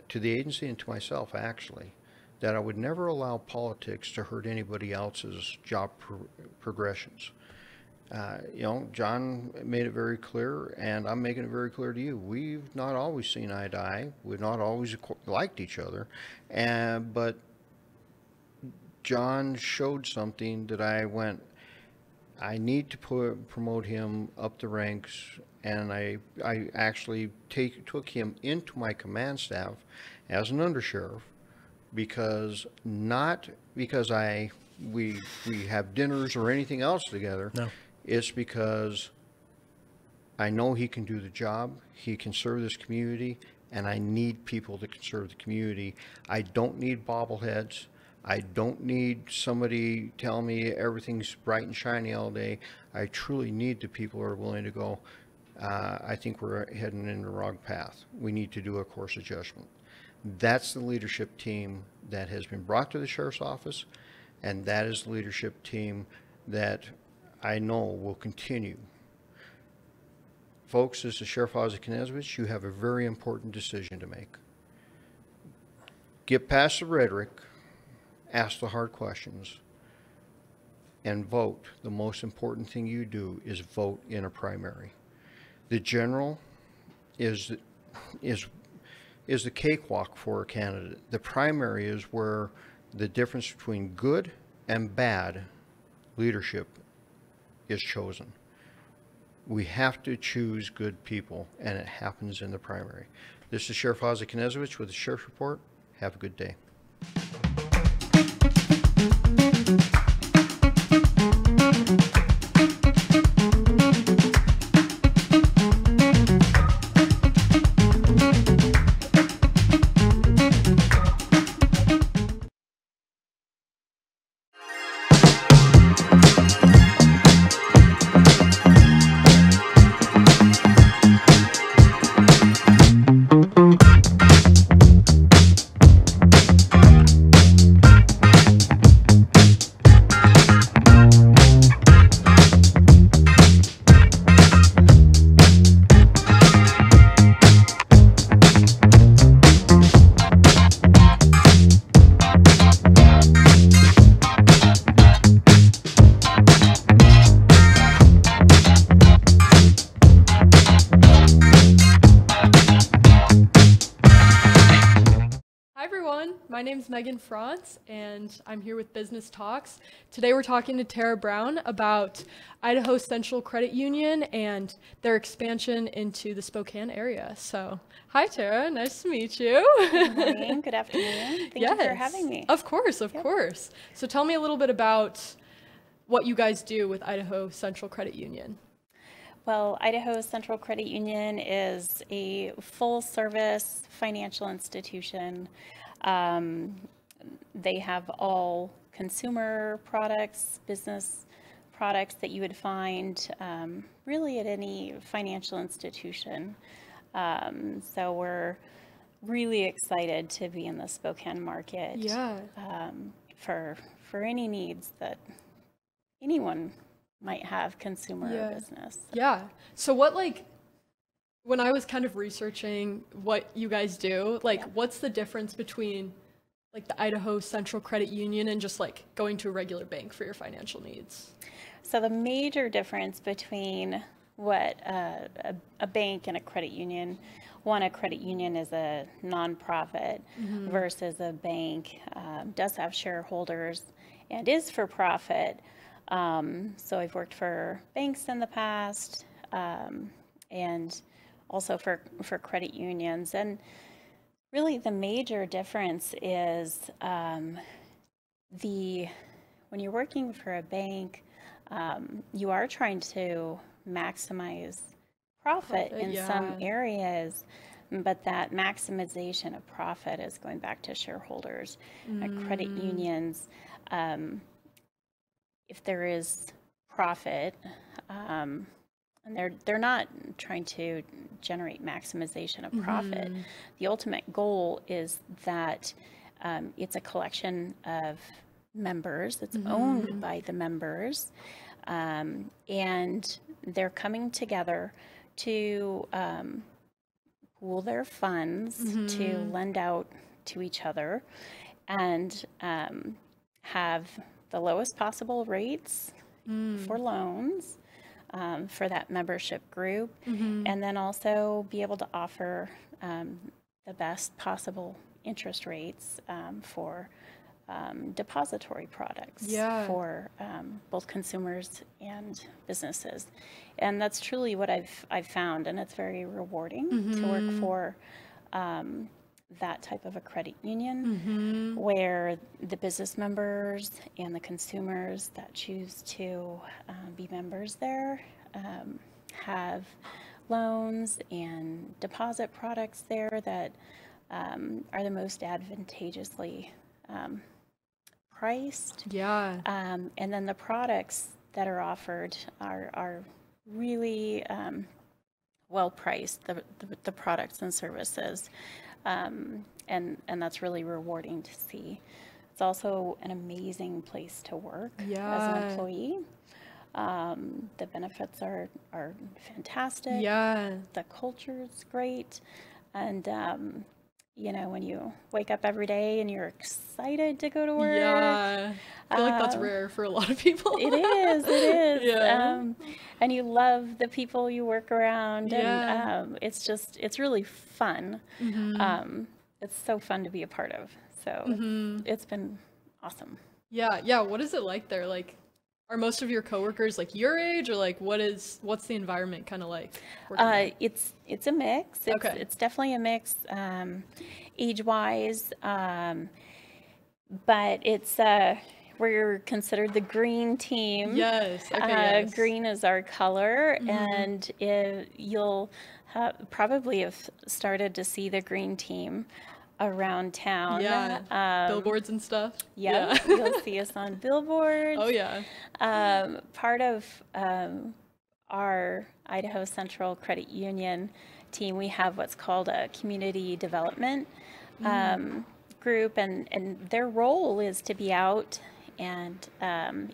to the agency and to myself, actually, that I would never allow politics to hurt anybody else's job progressions. You know, John made it very clear, and I'm making it very clear to you. We've not always seen eye to eye. We've not always liked each other. But John showed something that I need to promote him up the ranks, and I actually took him into my command staff as an undersheriff, because not because we have dinners or anything else together. No. It's because I know he can do the job, he can serve this community, and I need people that can serve the community. I don't need bobbleheads. I don't need somebody telling me everything's bright and shiny all day. I truly need the people who are willing to go, I think we're heading in the wrong path. We need to do a course adjustment. That's the leadership team that has been brought to the sheriff's office, and that is the leadership team that I know will continue. Folks, as the Sheriff Ozzie Knezovich, you have a very important decision to make. Get past the rhetoric, ask the hard questions, and vote. The most important thing you do is vote in a primary. The general is the cakewalk for a candidate. The primary is where the difference between good and bad leadership is chosen. We have to choose good people, and it happens in the primary. This is Sheriff Ozzie Knezowicz with the Sheriff's Report. Have a good day. My name's Megan Franz, and I'm here with Business Talks. Today we're talking to Tara Brown about Idaho Central Credit Union and their expansion into the Spokane area. So, hi Tara, nice to meet you. Good morning, good afternoon. Thank you for having me. Of course, of course. So tell me a little bit about what you guys do with Idaho Central Credit Union. Well, Idaho Central Credit Union is a full-service financial institution. They have all consumer products, business products that you would find really at any financial institution. So we're really excited to be in the Spokane market. Yeah. For any needs that anyone might have, consumer or business. Yeah. So what, like, when I was kind of researching what you guys do, like, what's the difference between like the Idaho Central Credit Union and just like going to a regular bank for your financial needs? So the major difference between what a bank and a credit union, a credit union is a nonprofit versus a bank does have shareholders and is for profit. So I've worked for banks in the past and also for credit unions. And really the major difference is when you're working for a bank, you are trying to maximize profit in some areas, but that maximization of profit is going back to shareholders. Credit unions, if there is profit, and they're not trying to generate maximization of profit. The ultimate goal is that it's a collection of members. It's owned by the members, and they're coming together to pool their funds to lend out to each other and have the lowest possible rates for loans for that membership group, and then also be able to offer the best possible interest rates for depository products for both consumers and businesses. And that's truly what I've found, and it's very rewarding to work for that type of a credit union where the business members and the consumers that choose to be members there have loans and deposit products there that are the most advantageously priced. And then the products that are offered are really well priced, the products and services. And that's really rewarding to see. It's also an amazing place to work as an employee. The benefits are fantastic. The culture is great. And you know, when you wake up every day and you're excited to go to work. Yeah. I feel like that's rare for a lot of people. It is. It is. Yeah. And you love the people you work around, Yeah. and it's really fun. It's so fun to be a part of. So it's been awesome. Yeah. Yeah. What is it like there? Like, are most of your coworkers like your age, or like what's the environment kind of like? It's a mix. Okay. It's definitely a mix, age-wise, but it's we're considered the green team. Yes. Okay. Yes. Green is our color, and you'll probably have started to see the green team around town. Yeah. Billboards and stuff. Yeah. You'll see us on billboards. Oh yeah. Part of our Idaho Central Credit Union team, we have what's called a community development group, and their role is to be out and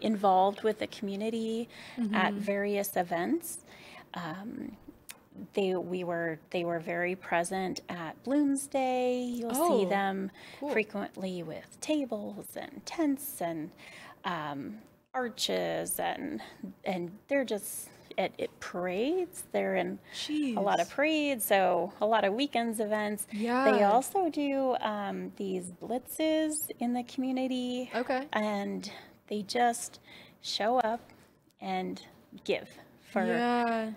involved with the community at various events. They were very present at Bloom's Day. You'll see them frequently with tables and tents and arches, and they're just at parades. They're in a lot of parades, so a lot of weekends events. Yeah. They also do these blitzes in the community. Okay. And they just show up and give for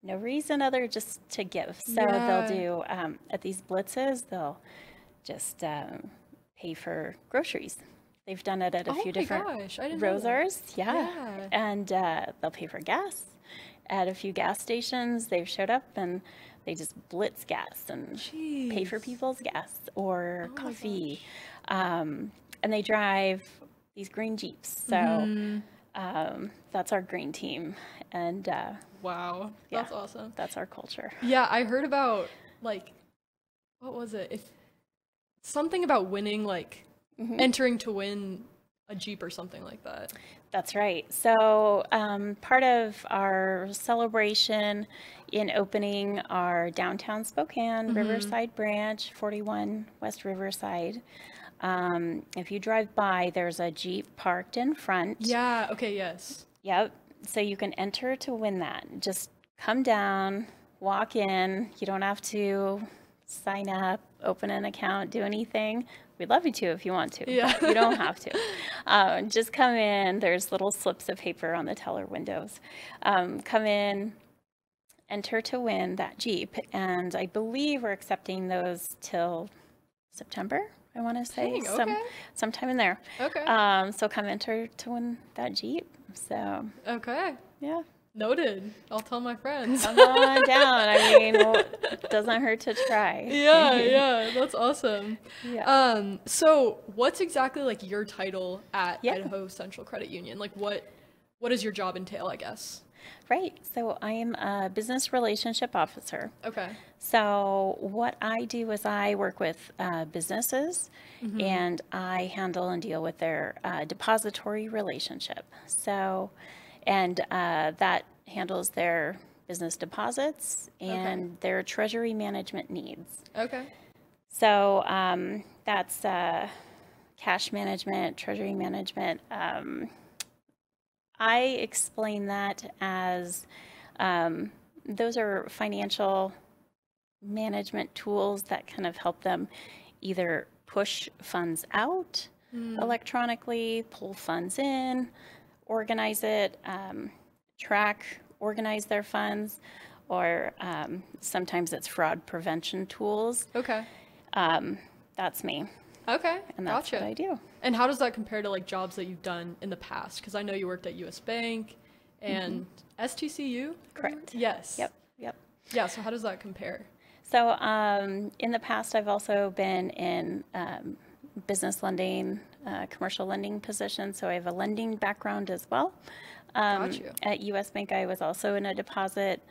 no reason other just to give. So they'll do at these blitzes, they'll just pay for groceries. They've done it at a few different Rosars. Yeah. And they'll pay for gas at a few gas stations. They've showed up and they just blitz gas and pay for people's gas or coffee. And they drive these green Jeeps. So that's our green team. And wow, that's awesome. That's our culture. Yeah, I heard about, like, what was it? Something about winning, like, entering to win a Jeep or something like that. That's right. So part of our celebration in opening our downtown Spokane Riverside branch, 41 West Riverside, if you drive by, there's a Jeep parked in front. Yeah, okay, yes. Yep. So you can enter to win that. Just come down, walk in. You don't have to sign up, open an account, do anything. We'd love you to if you want to, but you don't have to. Just come in. There's little slips of paper on the teller windows. Come in, enter to win that Jeep. And I believe we're accepting those till September, I want to say. Sometime in there. Okay. So come enter to win that Jeep. So. Okay. Yeah. Noted. I'll tell my friends. Come on down. I mean, it doesn't hurt to try. Yeah, that's awesome. Yeah. So what's exactly like your title at Idaho Central Credit Union? Like what does your job entail, I guess? Right. So I am a business relationship officer. Okay. So what I do is I work with businesses and I handle and deal with their depository relationship. So, and that handles their business deposits and their treasury management needs. Okay. So that's cash management, treasury management. I explain that as those are financial management tools that kind of help them either push funds out electronically, pull funds in, organize it, organize their funds, or sometimes it's fraud prevention tools. Okay. That's me. Okay, and that's what I do. And how does that compare to like jobs that you've done in the past? Because I know you worked at U.S. Bank and STCU. Correct. Yes. Yep. Yeah. So how does that compare? So in the past, I've also been in business lending, commercial lending positions. So I have a lending background as well. Gotcha. At U.S. Bank, I was also in a deposit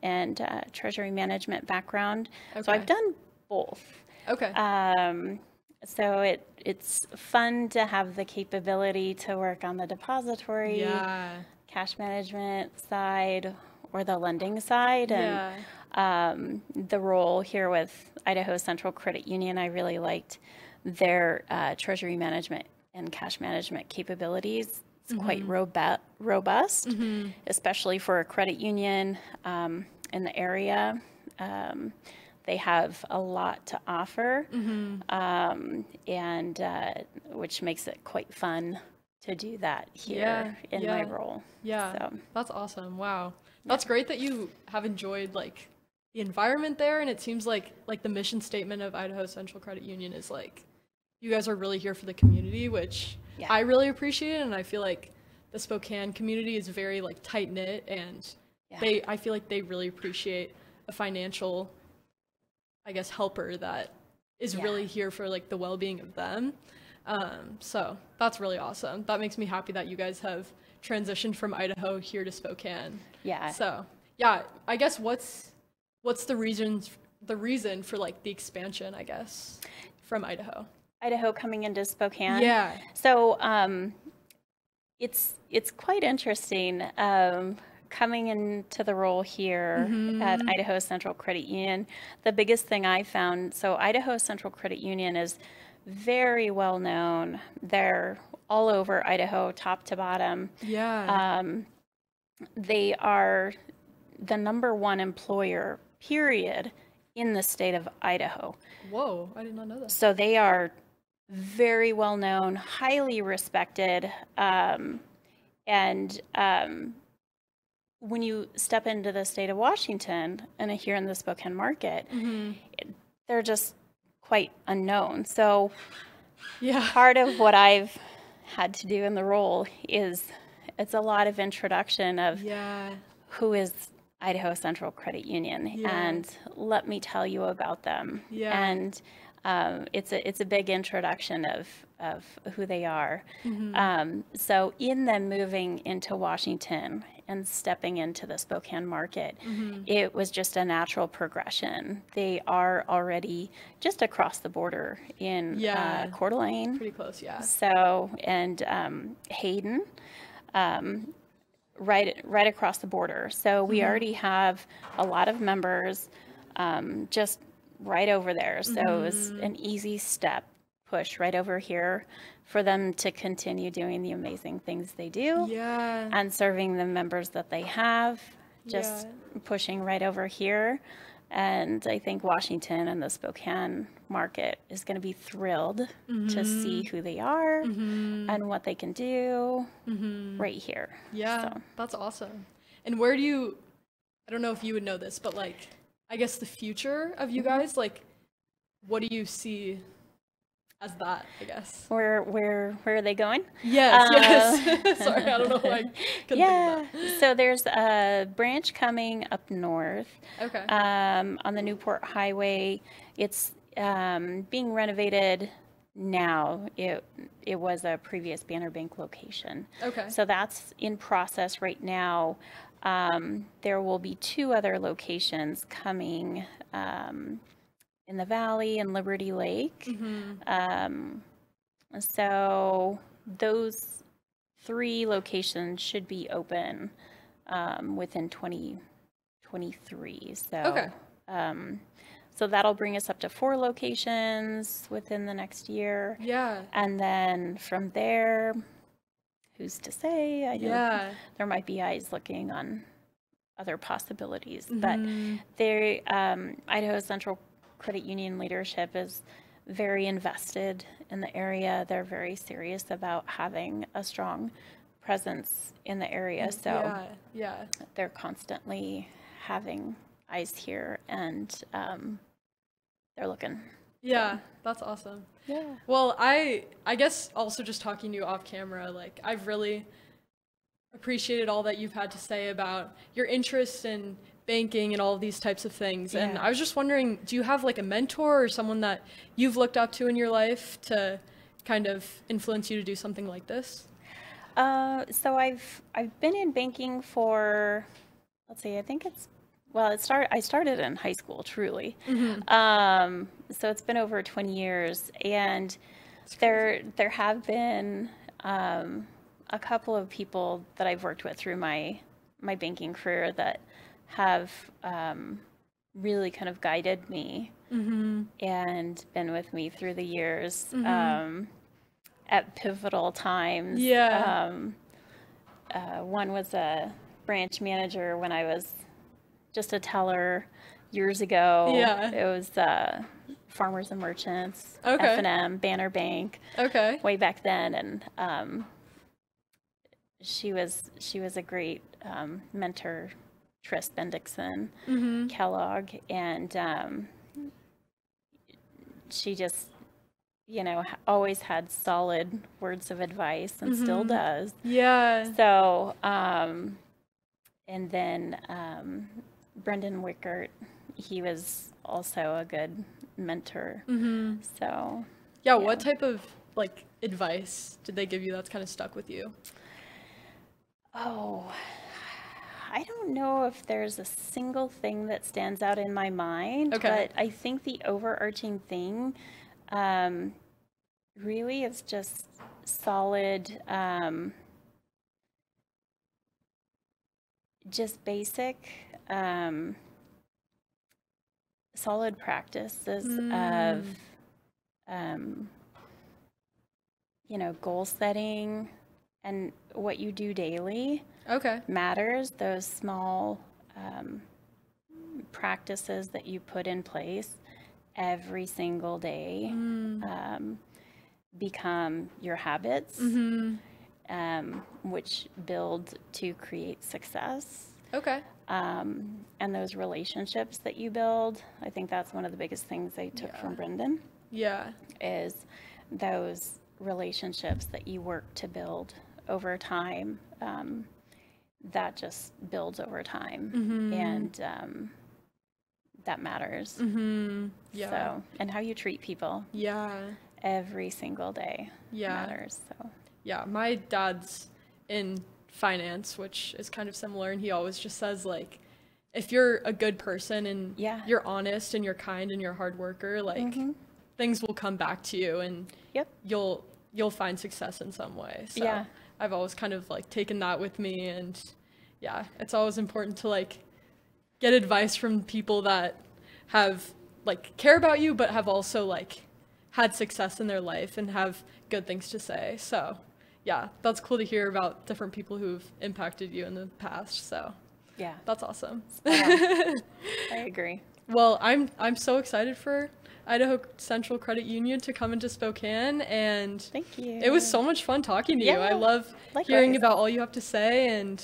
and treasury management background. Okay. So I've done both. Okay. So it's fun to have the capability to work on the depository, cash management side, or the lending side. Yeah. And the role here with Idaho Central Credit Union, I really liked their treasury management and cash management capabilities. It's quite robust, especially for a credit union in the area. They have a lot to offer, and which makes it quite fun to do that here in my role. Yeah, so. That's awesome. Wow. That's great that you have enjoyed like the environment there, and it seems like the mission statement of Idaho Central Credit Union is like you guys are really here for the community, which I really appreciate, and I feel like the Spokane community is very like tight knit, and I feel like they really appreciate a financial, I guess, helper that is really here for like the well-being of them. So that's really awesome. That makes me happy that you guys have transitioned from Idaho here to Spokane. Yeah. So yeah, I guess what's the reason for like the expansion, I guess, from Idaho? Idaho coming into Spokane. Yeah. So it's quite interesting coming into the role here at Idaho Central Credit Union. The biggest thing I found, so Idaho Central Credit Union is very well known. They're all over Idaho, top to bottom. Yeah. They are the #1 employer, period, in the state of Idaho. Whoa, I did not know that. So they are very well known, highly respected, and when you step into the state of Washington and here in the Spokane market, they're just quite unknown. So part of what I've had to do in the role is it's a lot of introduction of who is Idaho Central Credit Union and let me tell you about them. And it's a big introduction of who they are. So in them moving into Washington and stepping into the Spokane market, it was just a natural progression. They are already just across the border in Coeur d'Alene. Pretty close, yeah. So, and Hayden, right across the border. So we already have a lot of members just right over there. So it was an easy step push right over here for them to continue doing the amazing things they do and serving the members that they have, just pushing right over here. And I think Washington and the Spokane market is going to be thrilled to see who they are and what they can do right here. Yeah, so. That's awesome. And where do you, I don't know if you would know this, but like, I guess the future of you guys, like, what do you see as that, I guess? Where are they going? Yes. Sorry, I don't know why I couldn't think of that. So there's a branch coming up north. Okay. On the Newport Highway. It's being renovated now. It was a previous Banner Bank location. Okay. So that's in process right now. There will be 2 other locations coming in the Valley and Liberty Lake. So those 3 locations should be open within 2023. So, so that'll bring us up to 4 locations within the next year. Yeah. And then from there, who's to say? I know there might be eyes looking on other possibilities, but they, Idaho Central Credit Union leadership is very invested in the area. They're very serious about having a strong presence in the area. So they're constantly having eyes here, and they're looking. Yeah, that's awesome. Yeah. Well, I guess also just talking to you off camera, like I've really appreciated all that you've had to say about your interest in banking and all of these types of things. And I was just wondering, do you have like a mentor or someone that you've looked up to in your life to kind of influence you to do something like this? So I've been in banking for, let's see, I think I started in high school, truly. So it's been over 20 years, and there have been a couple of people that I've worked with through my my banking career that have really kind of guided me and been with me through the years at pivotal times. Yeah. One was a branch manager when I was just a teller years ago. Yeah. It was Farmers and Merchants, Okay. F&M, Banner Bank, Okay. way back then, and she was a great mentor. Tris Bendixson, Kellogg, and she just, always had solid words of advice and still does. Yeah. So, and then Brendan Wickert, he was also a good mentor. So, Yeah, what type of like advice did they give you that's kind of stuck with you? oh, I don't know if there's a single thing that stands out in my mind, Okay. but I think the overarching thing really is just solid, just basic, solid practices of, goal setting and what you do daily. Okay. Matters. Those small practices that you put in place every single day become your habits, which build to create success. Okay. And those relationships that you build, I think that's one of the biggest things I took from Brendan, Yeah. is those relationships that you work to build over time. That just builds over time, and that matters. Yeah. So, and how you treat people Yeah. every single day Yeah. matters. So, Yeah, my dad's in finance, which is kind of similar, and he always just says like, if you're a good person and Yeah. you're honest and you're kind and you're a hard worker, like things will come back to you, and Yep. you'll find success in some way. So Yeah. I've always kind of like taken that with me, and yeah, it's always important to like get advice from people that have like care about you, but have also like had success in their life and have good things to say. So yeah, that's cool to hear about different people who've impacted you in the past. So yeah, that's awesome. I agree. Well, I'm so excited for Idaho Central Credit Union to come into Spokane, and Thank you. it was so much fun talking to you. I Yeah, love hearing likewise. about all you have to say, and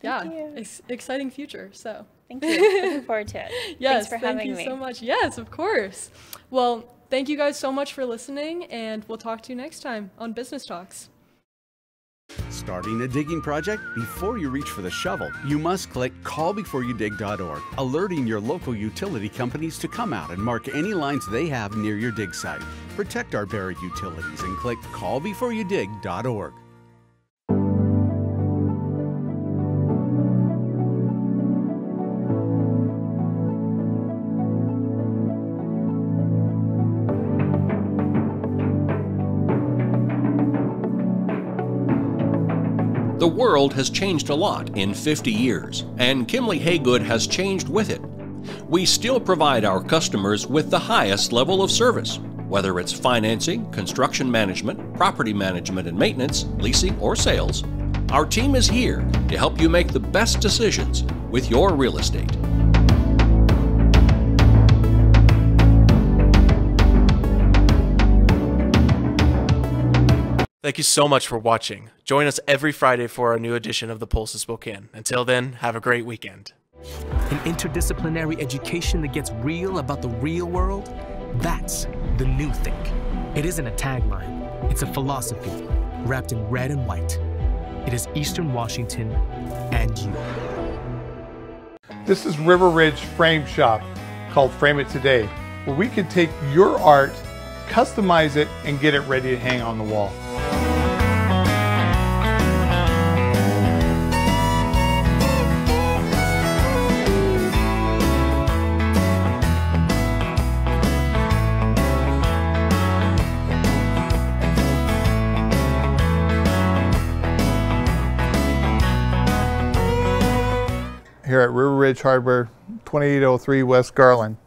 Thank you. exciting future. So Thank you. Looking forward to it. yes, Thanks for thank having you me. so much. Yes, of course. Well, thank you guys so much for listening, and we'll talk to you next time on Business Talks. Starting a digging project? Before you reach for the shovel, you must click callbeforeyoudig.org, alerting your local utility companies to come out and mark any lines they have near your dig site. Protect our buried utilities and click callbeforeyoudig.org. The world has changed a lot in 50 years, and Kimley Haygood has changed with it. We still provide our customers with the highest level of service, whether it's financing, construction management, property management and maintenance, leasing, or sales. Our team is here to help you make the best decisions with your real estate. Thank you so much for watching. Join us every Friday for a new edition of the Pulse of Spokane. Until then, have a great weekend. An interdisciplinary education that gets real about the real world, that's the new think. It isn't a tagline, it's a philosophy wrapped in red and white. It is Eastern Washington and you. This is River Ridge Frame Shop, called Frame It Today, where we can take your art, customize it, and get it ready to hang on the wall. here at River Ridge Hardware, 2803 West Garland.